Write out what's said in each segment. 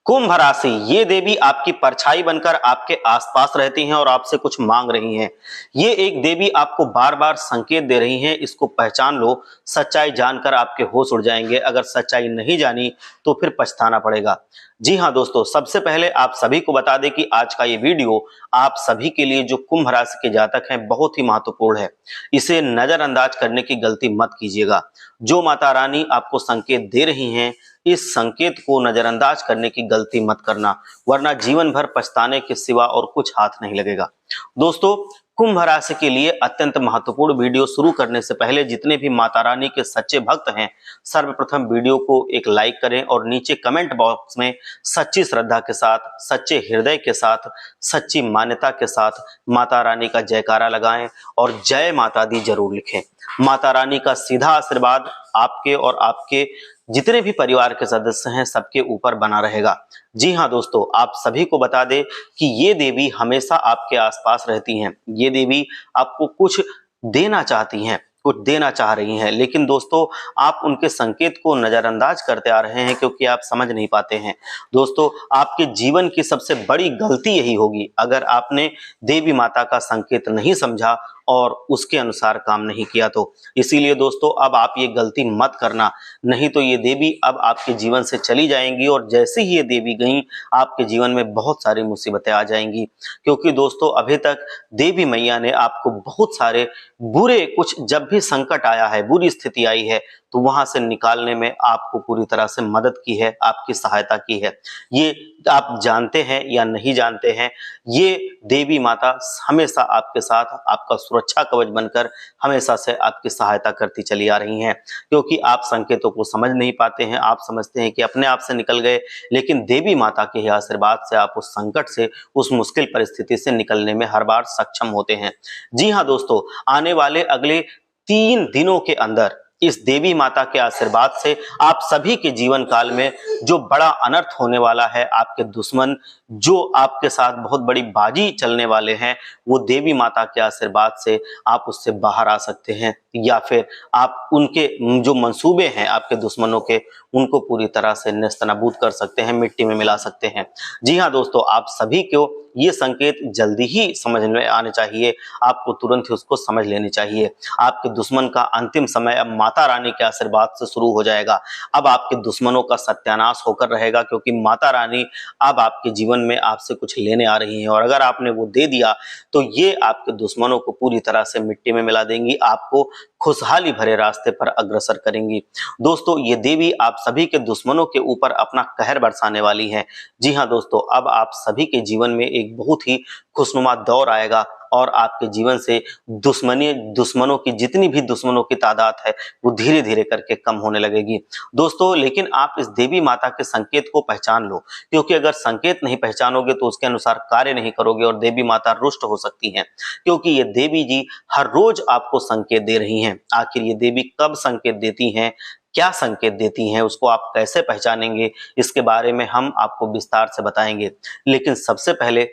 कुंभ राशि, ये देवी आपकी परछाई बनकर आपके आसपास रहती हैं और आपसे कुछ मांग रही हैं। ये एक देवी आपको बार बार संकेत दे रही हैं, इसको पहचान लो। सच्चाई जानकर आपके होश उड़ जाएंगे। अगर सच्चाई नहीं जानी तो फिर पछताना पड़ेगा। जी हाँ दोस्तों, सबसे पहले आप सभी को बता दें कि आज का ये वीडियो आप सभी के लिए जो कुंभ राशि के जातक हैं बहुत ही महत्वपूर्ण है। इसे नजरअंदाज करने की गलती मत कीजिएगा। जो माता रानी आपको संकेत दे रही हैं, इस संकेत को नजरअंदाज करने की गलती मत करना, वरना जीवन भर पछताने के सिवा और कुछ हाथ नहीं लगेगा। दोस्तों, कुंभ राशि के लिए अत्यंत महत्वपूर्ण वीडियो शुरू करने से पहले जितने भी माता रानी के सच्चे भक्त हैं, सर्वप्रथम वीडियो को एक लाइक करें और नीचे कमेंट बॉक्स में सच्ची श्रद्धा के साथ, सच्चे हृदय के साथ, सच्ची मान्यता के साथ माता रानी का जयकारा लगाएं और जय माता दी जरूर लिखें। माता रानी का सीधा आशीर्वाद आपके और आपके जितने भी परिवार के सदस्य हैं सबके ऊपर बना रहेगा। जी हाँ दोस्तों, आप सभी को बता दें कि ये देवी हमेशा आपके आसपास रहती हैं। ये देवी आपको कुछ देना चाहती हैं, कुछ देना चाह रही हैं, लेकिन दोस्तों आप उनके संकेत को नजरअंदाज करते आ रहे हैं क्योंकि आप समझ नहीं पाते हैं। दोस्तों, आपके जीवन की सबसे बड़ी गलती यही होगी अगर आपने देवी माता का संकेत नहीं समझा और उसके अनुसार काम नहीं किया तो। इसीलिए दोस्तों, अब आप ये गलती मत करना, नहीं तो ये देवी अब आपके जीवन से चली जाएंगी और जैसे ही ये देवी गई आपके जीवन में बहुत सारी मुसीबतें आ जाएंगी। क्योंकि दोस्तों, अभी तक देवी मैया ने आपको बहुत सारे बुरे, कुछ जब भी संकट आया है, बुरी स्थिति आई है, तो वहां से निकालने में आपको पूरी तरह से मदद की है, आपकी सहायता की है। ये आप जानते हैं या नहीं जानते हैं, ये देवी माता हमेशा आपके साथ, आपका सुरक्षा कवच बनकर हमेशा से आपकी सहायता करती चली आ रही हैं। क्योंकि आप संकेतों को समझ नहीं पाते हैं, आप समझते हैं कि अपने आप से निकल गए, लेकिन देवी माता के आशीर्वाद से आप उस संकट से, उस मुश्किल परिस्थिति से निकलने में हर बार सक्षम होते हैं। जी हाँ दोस्तों, आने वाले अगले 3 दिनों के अंदर इस देवी माता के आशीर्वाद से आप सभी के जीवन काल में जो बड़ा अनर्थ होने वाला है, आपके दुश्मन जो आपके साथ बहुत बड़ी बाजी चलने वाले हैं, वो देवी माता के आशीर्वाद से आप उससे बाहर आ सकते हैं, या फिर आप उनके जो मंसूबे हैं आपके दुश्मनों के, उनको पूरी तरह से नेस्तनाबूद कर सकते हैं, मिट्टी में मिला सकते हैं। जी हाँ दोस्तों, आप सभी को ये संकेत जल्दी ही समझ में आने चाहिए, आपको तुरंत ही उसको समझ लेनी चाहिए। आपके दुश्मन का अंतिम समय अब माता रानी के आशीर्वाद से शुरू हो जाएगा। अब आपके दुश्मनों का सत्यानाश होकर रहेगा, क्योंकि माता रानी अब आपके जीवन में आपसे कुछ लेने आ रही हैं और अगर आपने वो दे दिया तो ये आपके दुश्मनों को पूरी तरह से मिट्टी में मिला देंगी, आपको खुशहाली भरे रास्ते पर अग्रसर करेंगी। दोस्तों, ये देवी आप सभी के दुश्मनों के ऊपर अपना कहर बरसाने वाली हैं। जी हाँ दोस्तों, अब आप सभी के जीवन में एक बहुत ही खुशनुमा दौर आएगा और आपके जीवन से दुश्मनों की जितनी भी दुश्मनों की तादाद है वो धीरे धीरे करके कम होने लगेगी। दोस्तों, लेकिन आप इस देवी माता के संकेत को पहचान लो, क्योंकि अगर संकेत नहीं पहचानोगे तो उसके अनुसार कार्य नहीं करोगे और देवी माता रुष्ट हो सकती हैं। क्योंकि ये देवी जी हर रोज आपको संकेत दे रही हैं। आखिर ये देवी कब संकेत देती हैं, क्या संकेत देती हैं, उसको आप कैसे पहचानेंगे, इसके बारे में हम आपको विस्तार से बताएंगे। लेकिन सबसे पहले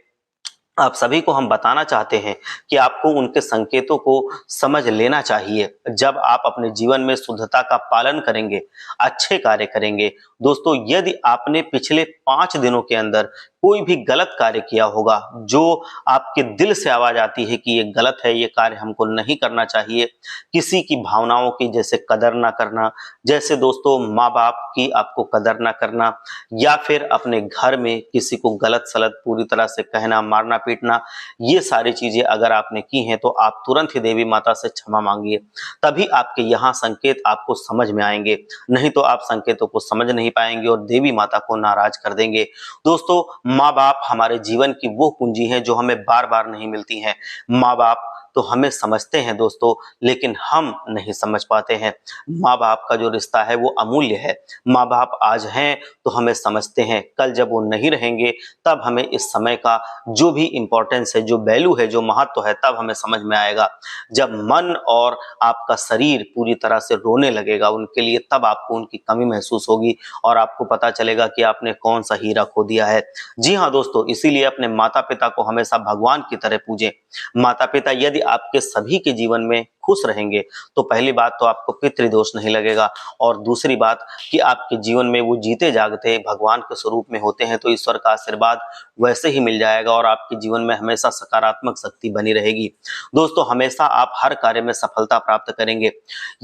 आप सभी को हम बताना चाहते हैं कि आपको उनके संकेतों को समझ लेना चाहिए। जब आप अपने जीवन में शुद्धता का पालन करेंगे, अच्छे कार्य करेंगे, दोस्तों यदि आपने पिछले 5 दिनों के अंदर कोई भी गलत कार्य किया होगा, जो आपके दिल से आवाज आती है कि ये गलत है, ये कार्य हमको नहीं करना चाहिए, किसी की भावनाओं की जैसे कदर ना करना, जैसे दोस्तों माँ बाप की आपको कदर ना करना, या फिर अपने घर में किसी को गलत सलत पूरी तरह से कहना, मारना पीटना, ये सारी चीजें अगर आपने की हैं तो आप तुरंत ही देवी माता से क्षमा मांगिए। तभी आपके यहाँ संकेत आपको समझ में आएंगे, नहीं तो आप संकेतों को समझ नहीं पाएंगे और देवी माता को नाराज कर देंगे। दोस्तों, माँ बाप हमारे जीवन की वो पूंजी है जो हमें बार बार नहीं मिलती है। माँ बाप तो हमें समझते हैं दोस्तों, लेकिन हम नहीं समझ पाते हैं। माँ बाप का जो रिश्ता है वो अमूल्य है। माँ बाप आज हैं तो हमें समझते हैं, कल जब वो नहीं रहेंगे तब हमें इस समय का जो भी इंपॉर्टेंस है, जो वैल्यू है, जो महत्व है, तब हमें समझ में आएगा। जब मन और आपका शरीर पूरी तरह से रोने लगेगा उनके लिए, तब आपको उनकी कमी महसूस होगी और आपको पता चलेगा कि आपने कौन सा हीरा खो दिया है। जी हाँ दोस्तों, इसीलिए अपने माता पिता को हमेशा भगवान की तरह पूजें। माता पिता यदि आपके सभी के जीवन में खुश रहेंगे तो पहली बात तो आपको पितृदोष नहीं लगेगा, और दूसरी बात कि आपके जीवन में वो जीते जागते भगवान के स्वरूप में होते हैं तो ईश्वर का आशीर्वाद वैसे ही मिल जाएगा और आपके जीवन में हमेशा सकारात्मक शक्ति बनी रहेगी। दोस्तों, हमेशा आप हर कार्य में सफलता प्राप्त करेंगे।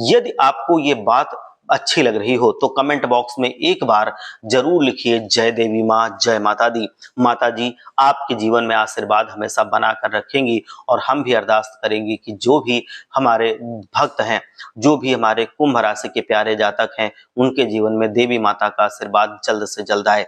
यदि आपको ये बात अच्छी लग रही हो तो कमेंट बॉक्स में एक बार जरूर लिखिए जय देवी माँ, जय माता दी। माता जी आपके जीवन में आशीर्वाद हमेशा बना कर रखेंगी और हम भी अरदास करेंगे कि जो भी हमारे भक्त हैं, जो भी हमारे कुंभ राशि के प्यारे जातक हैं, उनके जीवन में देवी माता का आशीर्वाद जल्द से जल्द आए।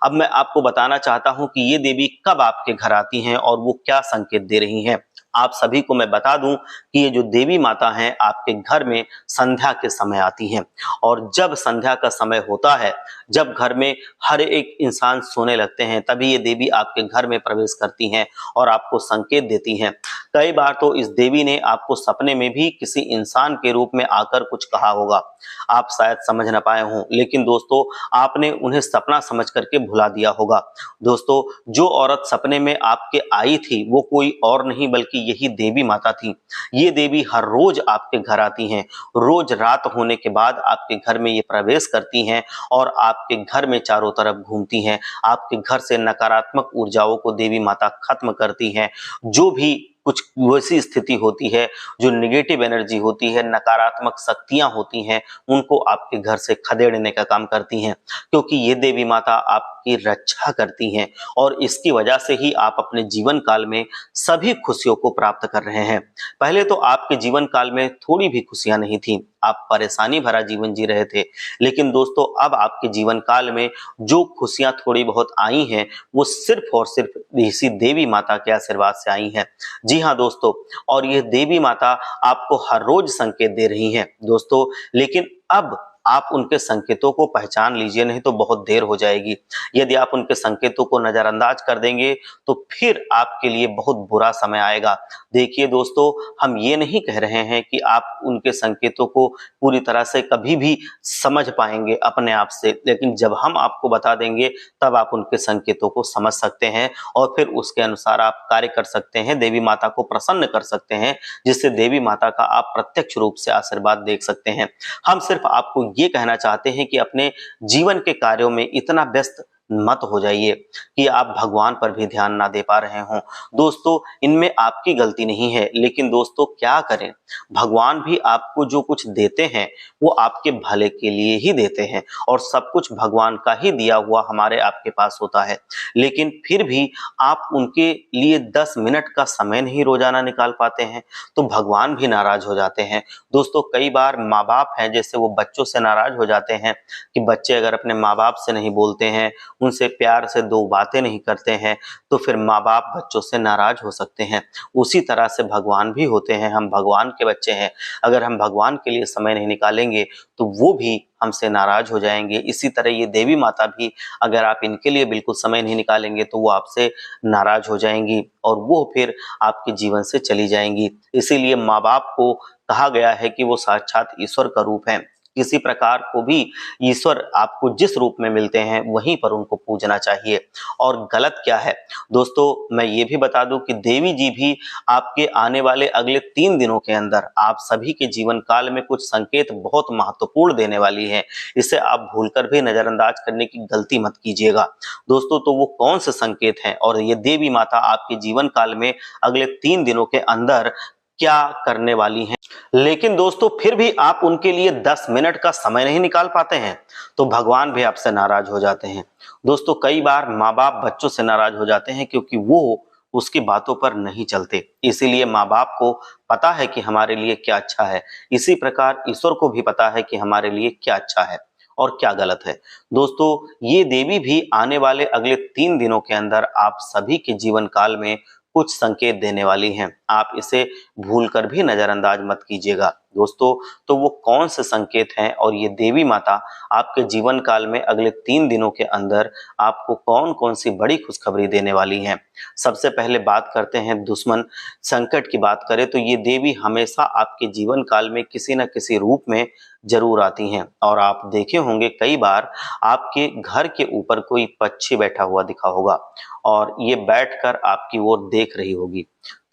अब मैं आपको बताना चाहता हूं कि ये देवी कब आपके घर आती हैं और वो क्या संकेत दे रही हैं। आप सभी को मैं बता दूं कि ये जो देवी माता हैं आपके घर में संध्या के समय आती हैं, और जब संध्या का समय होता है, जब घर में हर एक इंसान सोने लगते हैं, तभी ये देवी आपके घर में प्रवेश करती हैं और आपको संकेत देती हैं। कई बार तो इस देवी ने आपको सपने में भी किसी इंसान के रूप में आकर कुछ कहा होगा, आप शायद समझ ना पाए हों, लेकिन दोस्तों आपने उन्हें सपना समझ करके भुला दिया होगा। दोस्तों, जो औरत सपने में आपके आई थी वो कोई और नहीं बल्कि यही देवी माता थी। ये देवी हर रोज आपके घर आती हैं, रोज रात होने के बाद आपके घर में ये प्रवेश करती हैं और आपके घर में चारों तरफ घूमती हैं। आपके घर से नकारात्मक ऊर्जाओं को देवी माता खत्म करती हैं। जो भी कुछ वैसी स्थिति होती है, जो नेगेटिव एनर्जी होती है, नकारात्मक शक्तियां होती हैं, उनको आपके घर से खदेड़ने का काम करती हैं, क्योंकि ये देवी माता आपकी रक्षा करती हैं और इसकी वजह से ही आप अपने जीवन काल में सभी खुशियों को प्राप्त कर रहे हैं। पहले तो आपके जीवन काल में थोड़ी भी खुशियां नहीं थी, आप परेशानी भरा जीवन जी रहे थे, लेकिन दोस्तों अब आपके जीवन काल में जो खुशियां थोड़ी बहुत आई हैं वो सिर्फ और सिर्फ इसी देवी माता के आशीर्वाद से आई हैं। जी हाँ दोस्तों, और ये देवी माता आपको हर रोज संकेत दे रही हैं दोस्तों, लेकिन अब आप उनके संकेतों को पहचान लीजिए, नहीं तो बहुत देर हो जाएगी। यदि आप उनके संकेतों को नजरअंदाज कर देंगे तो फिर आपके लिए बहुत बुरा समय आएगा। देखिए दोस्तों, हम ये नहीं कह रहे हैं कि आप उनके संकेतों को पूरी तरह से कभी भी समझ पाएंगे अपने आप से, लेकिन जब हम आपको बता देंगे तब आप उनके संकेतों को समझ सकते हैं और फिर उसके अनुसार आप कार्य कर सकते हैं, देवी माता को प्रसन्न कर सकते हैं, जिससे देवी माता का आप प्रत्यक्ष रूप से आशीर्वाद देख सकते हैं। हम सिर्फ आपको ये कहना चाहते हैं कि अपने जीवन के कार्यों में इतना व्यस्त मत हो जाइए कि आप भगवान पर भी ध्यान ना दे पा रहे हों। दोस्तों, इनमें आपकी गलती नहीं है, लेकिन दोस्तों क्या करें, भगवान भी आपको जो कुछ देते हैं वो आपके भले के लिए ही देते हैं और सब कुछ भगवान का ही दिया हुआ हमारे आपके पास होता है, लेकिन फिर भी आप उनके लिए 10 मिनट का समय नहीं रोजाना निकाल पाते हैं तो भगवान भी नाराज हो जाते हैं। दोस्तों, कई बार माँ बाप हैं जैसे वो बच्चों से नाराज हो जाते हैं कि बच्चे अगर अपने माँ बाप से नहीं बोलते हैं, उनसे प्यार से दो बातें नहीं करते हैं, तो फिर माँ बाप बच्चों से नाराज हो सकते हैं। उसी तरह से भगवान भी होते हैं, हम भगवान के बच्चे हैं, अगर हम भगवान के लिए समय नहीं निकालेंगे तो वो भी हमसे नाराज हो जाएंगे। इसी तरह ये देवी माता भी, अगर आप इनके लिए बिल्कुल समय नहीं निकालेंगे तो वो आपसे नाराज हो जाएंगी और वो फिर आपके जीवन से चली जाएंगी। इसीलिए माँ बाप को कहा गया है कि वो साक्षात ईश्वर का रूप है। किसी प्रकार को भी ईश्वर आपको जिस रूप में मिलते हैं वहीं पर उनको पूजना चाहिए। और गलत क्या है दोस्तों, मैं ये भी बता दूं कि देवी जी भी आपके आने वाले अगले 3 दिनों के अंदर आप सभी के जीवन काल में कुछ संकेत बहुत महत्वपूर्ण देने वाली है। इसे आप भूलकर भी नजरअंदाज करने की गलती मत कीजिएगा दोस्तों। तो वो कौन से संकेत हैं और ये देवी माता आपके जीवन काल में अगले 3 दिनों के अंदर क्या करने वाली हैं, लेकिन दोस्तों फिर भी आप उनके लिए 10 मिनट का समय नहीं निकाल पाते हैं तो भगवान भी आपसे नाराज हो जाते हैं। दोस्तों, कई बार माँ बाप बच्चों से नाराज हो जाते हैं क्योंकि वो उसकी बातों पर नहीं चलते, इसीलिए माँ बाप को पता है कि हमारे लिए क्या अच्छा है। इसी प्रकार ईश्वर को भी पता है कि हमारे लिए क्या अच्छा है और क्या गलत है। दोस्तों, ये देवी भी आने वाले अगले 3 दिनों के अंदर आप सभी के जीवन काल में कुछ संकेत देने वाली हैं, आप इसे भूलकर भी नजरअंदाज मत कीजिएगा दोस्तों। तो वो कौन से संकेत हैं और ये देवी माता आपके जीवन काल में अगले 3 दिनों के अंदर आपको कौन कौन सी बड़ी खुशखबरी देने वाली हैं। सबसे पहले बात करते हैं दुश्मन संकट की। बात करें तो ये देवी हमेशा आपके जीवन काल में किसी न किसी रूप में जरूर आती हैं और आप देखे होंगे कई बार आपके घर के ऊपर कोई पक्षी बैठा हुआ दिखा होगा और ये बैठकर आपकी ओर देख रही होगी।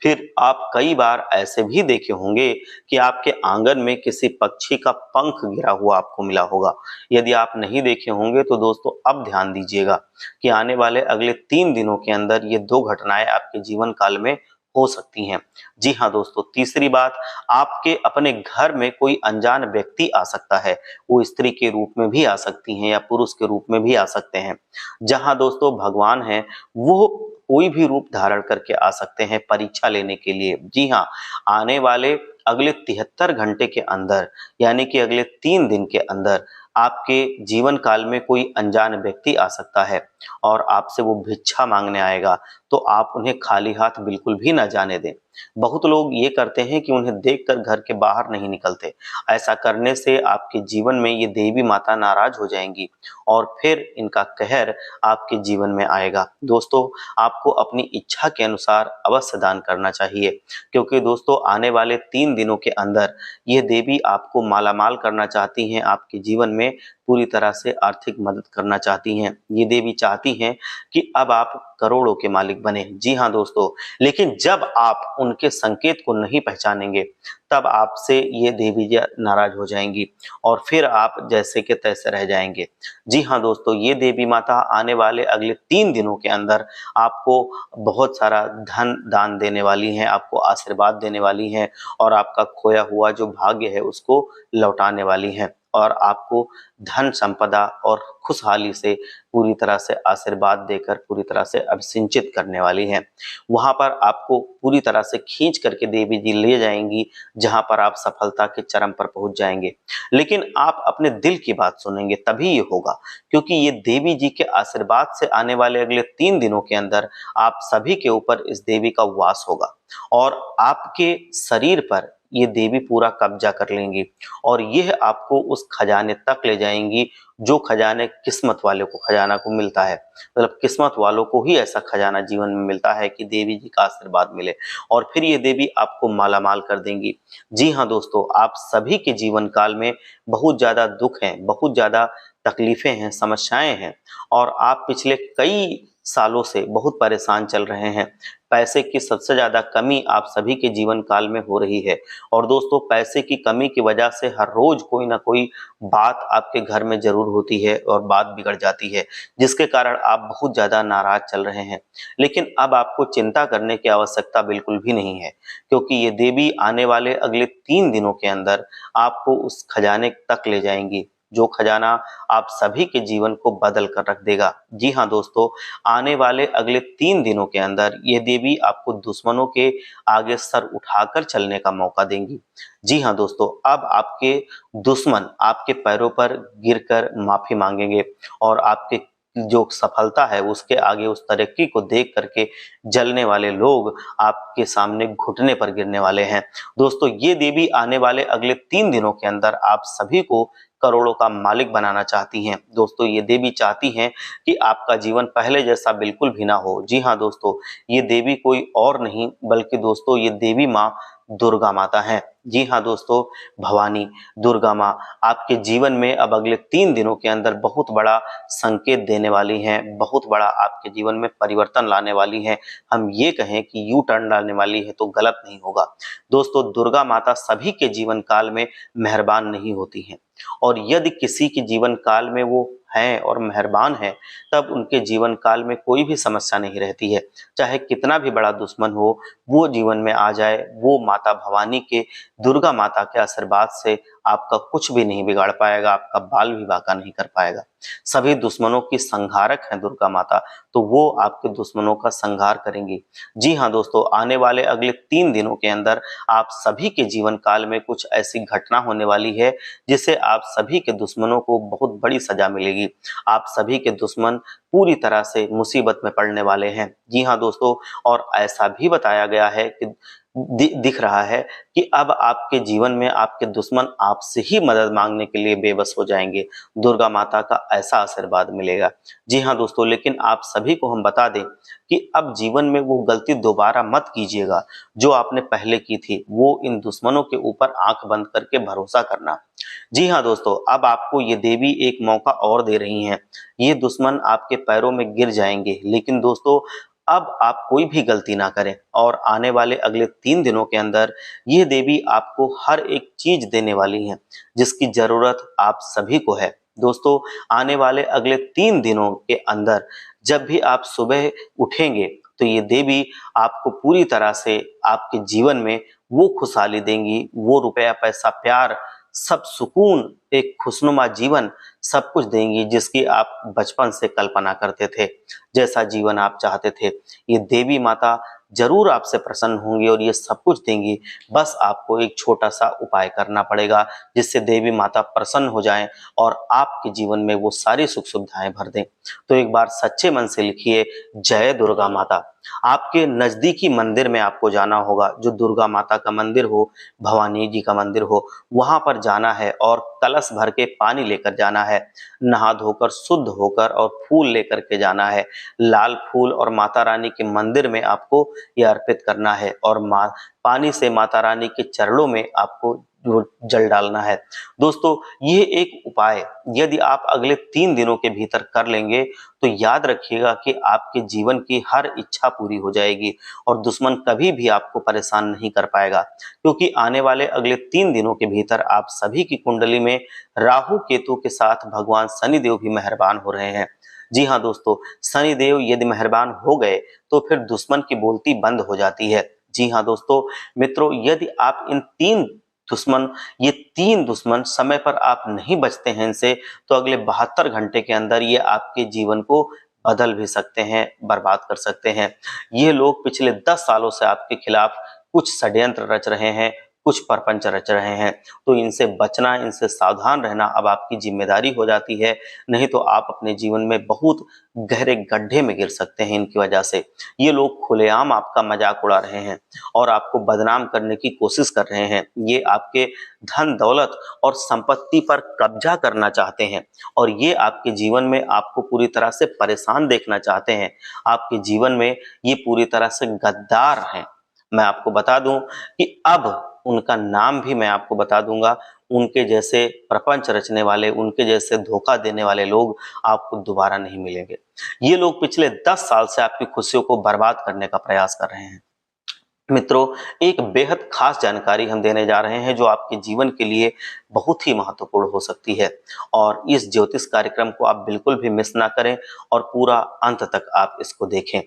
फिर आप कई बार ऐसे भी देखे होंगे कि आपके आंगन में किसी पक्षी का पंख गिरा हुआ आपको मिला होगा। यदि आप नहीं देखे होंगे तो दोस्तों अब ध्यान दीजिएगा कि आने वाले अगले 3 दिनों के अंदर ये 2 घटनाएं आपके जीवन काल में हो सकती हैं। जी हाँ दोस्तों, तीसरी बात, आपके अपने घर में कोई अनजान व्यक्ति आ सकता है। वो स्त्री के रूप में भी आ सकती हैं या पुरुष के रूप में भी आ सकते हैं। जहाँ दोस्तों भगवान हैं, वो कोई भी रूप धारण करके आ सकते हैं परीक्षा लेने के लिए। जी हाँ, आने वाले अगले 73 घंटे के अंदर, यानी कि अगले 3 दिन के अंदर आपके जीवन काल में कोई अनजान व्यक्ति आ सकता है और आपसे वो भिक्षा मांगने आएगा, तो आप उन्हें खाली हाथ बिल्कुल भी ना जाने दें। बहुत लोग ये करते हैं कि उन्हें देखकर घर के बाहर नहीं निकलते। ऐसा करने से आपके जीवन में ये देवी माता नाराज हो जाएंगी और फिर इनका कहर आपके जीवन में आएगा। दोस्तों, आपको अपनी इच्छा के अनुसार अवश्य दान करना चाहिए, क्योंकि दोस्तों आने वाले 3 दिनों के अंदर ये देवी आपको मालामाल करना चाहती हैं, आपके जीवन में पूरी तरह से आर्थिक मदद करना चाहती हैं। ये देवी चाहती हैं कि अब आप करोड़ों के मालिक बने। जी हाँ दोस्तों, लेकिन जब आप उनके संकेत को नहीं पहचानेंगे, तब आपसे ये देवी नाराज हो जाएंगी और फिर आप जैसे के तैसे रह जाएंगे। जी हाँ दोस्तों, ये देवी माता आने वाले अगले 3 दिनों के अंदर आपको बहुत सारा धन दान देने वाली हैं, आपको आशीर्वाद देने वाली हैं और आपका खोया हुआ जो भाग्य है उसको लौटाने वाली हैं और आपको धन संपदा और खुशहाली से पूरी तरह से आशीर्वाद देकर पूरी तरह से अभिसिंचित करने वाली हैं। वहां पर आपको पूरी तरह से खींच करके देवी जी ले जाएंगी, जहां पर आप सफलता के चरम पर पहुंच जाएंगे। लेकिन आप अपने दिल की बात सुनेंगे तभी ये होगा, क्योंकि ये देवी जी के आशीर्वाद से आने वाले अगले 3 दिनों के अंदर आप सभी के ऊपर इस देवी का वास होगा और आपके शरीर पर ये देवी पूरा कब्जा कर लेंगी और यह आपको उस खजाने तक ले जाएंगी जो खजाने किस्मत वाले को खजाना को मिलता है। मतलब किस्मत वालों को ही ऐसा खजाना जीवन में मिलता है कि देवी जी का आशीर्वाद मिले और फिर ये देवी आपको मालामाल कर देंगी। जी हाँ दोस्तों, आप सभी के जीवन काल में बहुत ज्यादा दुख हैं, बहुत ज्यादा तकलीफें हैं, समस्याएं हैं और आप पिछले कई सालों से बहुत परेशान चल रहे हैं। पैसे की सबसे ज्यादा कमी आप सभी के जीवन काल में हो रही है और दोस्तों पैसे की कमी की वजह से हर रोज कोई ना कोई बात आपके घर में जरूर होती है और बात बिगड़ जाती है, जिसके कारण आप बहुत ज्यादा नाराज चल रहे हैं। लेकिन अब आपको चिंता करने की आवश्यकता बिल्कुल भी नहीं है, क्योंकि ये देवी आने वाले अगले 3 दिनों के अंदर आपको उस खजाने तक ले जाएंगी जो खजाना आप सभी के जीवन को बदल कर रख देगा। जी हाँ दोस्तों, आने वाले अगले 3 दिनों के अंदर ये देवी आपको दुश्मनों के आगे सर उठाकर चलने का मौका देंगी। जी हाँ दोस्तों, अब आपके दुश्मन आपके पैरों पर गिरकर माफी मांगेंगे और आपके जो सफलता है उसके आगे, उस तरक्की को देख करके जलने वाले लोग आपके सामने घुटने पर गिरने वाले हैं। दोस्तों, ये देवी आने वाले अगले 3 दिनों के अंदर आप सभी को करोड़ों का मालिक बनाना चाहती हैं। दोस्तों, ये देवी चाहती हैं कि आपका जीवन पहले जैसा बिल्कुल भी ना हो। जी हाँ दोस्तों, ये देवी कोई और नहीं बल्कि दोस्तों ये देवी माँ दुर्गा माता है। जी हाँ दोस्तों, भवानी दुर्गा माँ आपके जीवन में अब अगले 3 दिनों के अंदर बहुत बड़ा संकेत देने वाली हैं, बहुत बड़ा आपके जीवन में परिवर्तन लाने वाली हैं। हम ये कहें कि यू टर्न लाने वाली है तो गलत नहीं होगा। दोस्तों, दुर्गा माता सभी के जीवन काल में मेहरबान नहीं होती हैं और यदि किसी के जीवन काल में वो हैं और मेहरबान है, तब उनके जीवन काल में कोई भी समस्या नहीं रहती है। चाहे कितना भी बड़ा दुश्मन हो, वो जीवन में आ जाए, वो माता भवानी के, दुर्गा माता के आशीर्वाद से आपका कुछ भी नहीं बिगाड़ पाएगा, आपका बाल भी बांका नहीं कर पाएगा। सभी दुश्मनों की संहारक है दुर्गा माता, तो वो आपके दुश्मनों का संहार करेंगी। जी हाँ दोस्तों, आने वाले अगले 3 दिनों के अंदर आप सभी के जीवन काल में कुछ ऐसी घटना होने वाली है जिससे आप सभी के दुश्मनों को बहुत बड़ी सजा मिलेगी। आप सभी के दुश्मन पूरी तरह से मुसीबत में पड़ने वाले हैं। जी हाँ दोस्तों, और ऐसा भी बताया गया है कि दिख रहा है कि अब आपके जीवन में आपके दुश्मन आपसे ही मदद मांगने के लिए बेबस हो जाएंगे। दुर्गा माता का ऐसा आशीर्वाद मिलेगा। जी हाँ दोस्तों, लेकिन आप सभी को हम बता दें कि अब जीवन में वो गलती दोबारा मत कीजिएगा जो आपने पहले की थी, वो इन दुश्मनों के ऊपर आंख बंद करके भरोसा करना। जी हाँ दोस्तों, अब आपको ये देवी एक मौका और दे रही हैं। ये दुश्मन आपके पैरों में गिर जाएंगे, लेकिन दोस्तों अब आप कोई भी गलती ना करें और आने वाले अगले 3 दिनों के अंदर ये देवी आपको हर एक चीज देने वाली है जिसकी जरूरत आप सभी को है। दोस्तों, आने वाले अगले 3 दिनों के अंदर जब भी आप सुबह उठेंगे तो ये देवी आपको पूरी तरह से आपके जीवन में वो खुशहाली देंगी, वो रुपया पैसा प्यार सब सुकून, एक खुशनुमा जीवन सब कुछ देंगी जिसकी आप बचपन से कल्पना करते थे, जैसा जीवन आप चाहते थे। ये देवी माता जरूर आपसे प्रसन्न होंगी और ये सब कुछ देंगी। बस आपको एक छोटा सा उपाय करना पड़ेगा जिससे देवी माता प्रसन्न हो जाएं और आपके जीवन में वो सारी सुख सुविधाएं भर दें। तो एक बार सच्चे मन से लिखिए, जय दुर्गा माता। आपके नजदीकी मंदिर में आपको जाना होगा, जो दुर्गा माता का मंदिर हो, भवानी जी का मंदिर हो, वहां पर जाना है और कलश भर के पानी लेकर जाना है। नहा धोकर शुद्ध होकर और फूल लेकर के जाना है। लाल फूल और माता रानी के मंदिर में आपको यह अर्पित करना है और पानी से माता रानी के चरणों में आपको जल डालना है। दोस्तों, ये एक उपाय यदि आप अगले 3 दिनों के भीतर कर लेंगे तो याद रखिएगा कि आपके जीवन की हर इच्छा पूरी हो जाएगी और दुश्मन कभी भी आपको परेशान नहीं कर पाएगा, क्योंकि आने वाले अगले 3 दिनों के भीतर आप सभी की कुंडली में राहु केतु के साथ भगवान शनिदेव भी मेहरबान हो रहे हैं। जी हाँ दोस्तों, शनिदेव यदि मेहरबान हो गए तो फिर दुश्मन की बोलती बंद हो जाती है। जी हाँ दोस्तों, मित्रों, यदि आप ये 3 दुश्मन समय पर आप नहीं बचते हैं इनसे, तो अगले 72 घंटे के अंदर ये आपके जीवन को बदल भी सकते हैं, बर्बाद कर सकते हैं। ये लोग पिछले 10 सालों से आपके खिलाफ कुछ षड्यंत्र रच रहे हैं, कुछ परपंच रच रहे हैं। तो इनसे बचना, इनसे सावधान रहना अब आपकी जिम्मेदारी हो जाती है, नहीं तो आप अपने जीवन में बहुत गहरे गड्ढे में गिर सकते हैं इनकी वजह से। ये लोग खुलेआम आपका मजाक उड़ा रहे हैं और आपको बदनाम करने की कोशिश कर रहे हैं। ये आपके धन दौलत और संपत्ति पर कब्जा करना चाहते हैं और ये आपके जीवन में आपको पूरी तरह से परेशान देखना चाहते हैं। आपके जीवन में ये पूरी तरह से गद्दार हैं। मैं आपको बता दूं कि अब उनका नाम भी मैं आपको बता दूंगा। उनके जैसे प्रपंच रचने वाले, उनके जैसे धोखा देने वाले लोग आपको दोबारा नहीं मिलेंगे। ये लोग पिछले 10 साल से आपकी खुशियों को बर्बाद करने का प्रयास कर रहे हैं। मित्रों, एक बेहद खास जानकारी हम देने जा रहे हैं जो आपके जीवन के लिए बहुत ही महत्वपूर्ण हो सकती है और इस ज्योतिष कार्यक्रम को आप बिल्कुल भी मिस ना करें और पूरा अंत तक आप इसको देखें।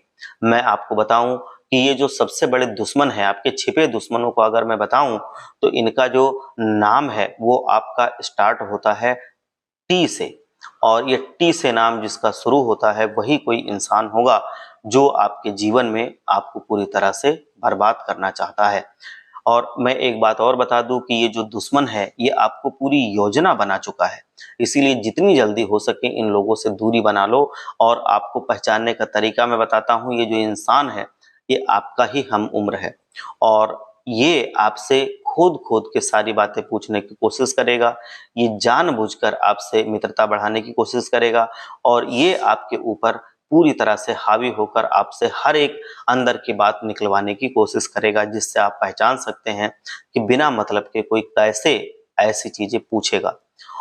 मैं आपको बताऊं कि ये जो सबसे बड़े दुश्मन है, आपके छिपे दुश्मनों को अगर मैं बताऊं तो इनका जो नाम है वो आपका स्टार्ट होता है टी से, और ये टी से नाम जिसका शुरू होता है वही कोई इंसान होगा जो आपके जीवन में आपको पूरी तरह से बर्बाद करना चाहता है। और मैं एक बात और बता दूं कि ये जो दुश्मन है ये आपको पूरी योजना बना चुका है, इसीलिए जितनी जल्दी हो सके इन लोगों से दूरी बना लो। और आपको पहचानने का तरीका मैं बताता हूं, ये जो इंसान है ये आपका ही हम उम्र है और ये आपसे खोद खोद के सारी बातें पूछने की कोशिश करेगा। ये जानबूझकर आपसे मित्रता बढ़ाने की कोशिश करेगा और ये आपके ऊपर पूरी तरह से हावी होकर आपसे हर एक अंदर की बात निकलवाने की कोशिश करेगा, जिससे आप पहचान सकते हैं कि बिना मतलब के कोई कैसे ऐसी चीजें पूछेगा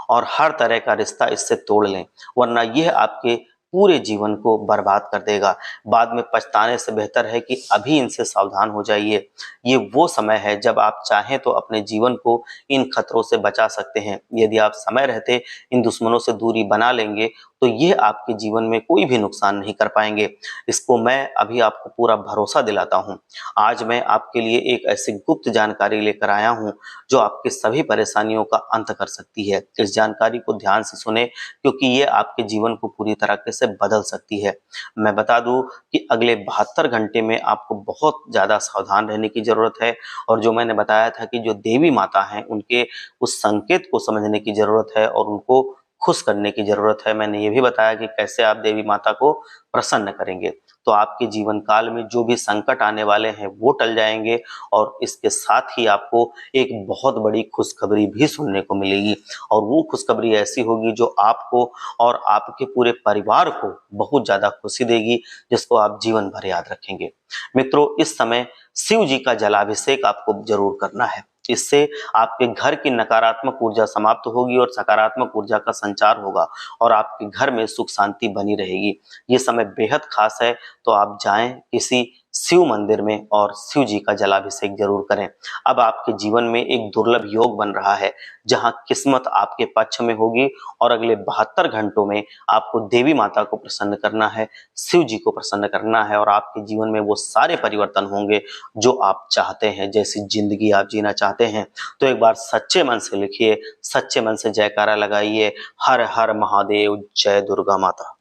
और हर तरह का रिश्ता इससे तोड़ लें, वरना यह आपके पूरे जीवन को बर्बाद कर देगा। बाद में पछताने से बेहतर है कि अभी इनसे सावधान हो जाइए। ये वो समय है जब आप चाहें तो अपने जीवन को इन खतरों से बचा सकते हैं। यदि आप समय रहते इन दुश्मनों से दूरी बना लेंगे तो ये आपके जीवन में कोई भी नुकसान नहीं कर पाएंगे। इसको मैं अभी आपको पूरा भरोसा दिलाता हूँ। आज मैं आपके लिए एक ऐसी गुप्त जानकारी लेकर आया हूँ जो आपकी सभी परेशानियों का अंत कर सकती है। इस जानकारी को ध्यान से सुने, क्योंकि ये आपके जीवन को पूरी तरीके से बदल सकती है। मैं बता दूं कि अगले 72 घंटे में आपको बहुत ज्यादा सावधान रहने की जरूरत है और जो मैंने बताया था कि जो देवी माता हैं उनके उस संकेत को समझने की जरूरत है और उनको खुश करने की जरूरत है। मैंने ये भी बताया कि कैसे आप देवी माता को प्रसन्न करेंगे तो आपके जीवन काल में जो भी संकट आने वाले हैं वो टल जाएंगे और इसके साथ ही आपको एक बहुत बड़ी खुशखबरी भी सुनने को मिलेगी और वो खुशखबरी ऐसी होगी जो आपको और आपके पूरे परिवार को बहुत ज्यादा खुशी देगी, जिसको आप जीवन भर याद रखेंगे। मित्रों, इस समय शिव जी का जलाभिषेक आपको जरूर करना है। इससे आपके घर की नकारात्मक ऊर्जा समाप्त होगी और सकारात्मक ऊर्जा का संचार होगा और आपके घर में सुख शांति बनी रहेगी। ये समय बेहद खास है, तो आप जाएं किसी शिव मंदिर में और शिव जी का जलाभिषेक जरूर करें। अब आपके जीवन में एक दुर्लभ योग बन रहा है, जहां किस्मत आपके पक्ष में होगी और अगले 72 घंटों में आपको देवी माता को प्रसन्न करना है, शिव जी को प्रसन्न करना है और आपके जीवन में वो सारे परिवर्तन होंगे जो आप चाहते हैं, जैसी जिंदगी आप जीना चाहते हैं। तो एक बार सच्चे मन से लिखिए, सच्चे मन से जयकारा लगाइए, हर हर महादेव, जय दुर्गा माता।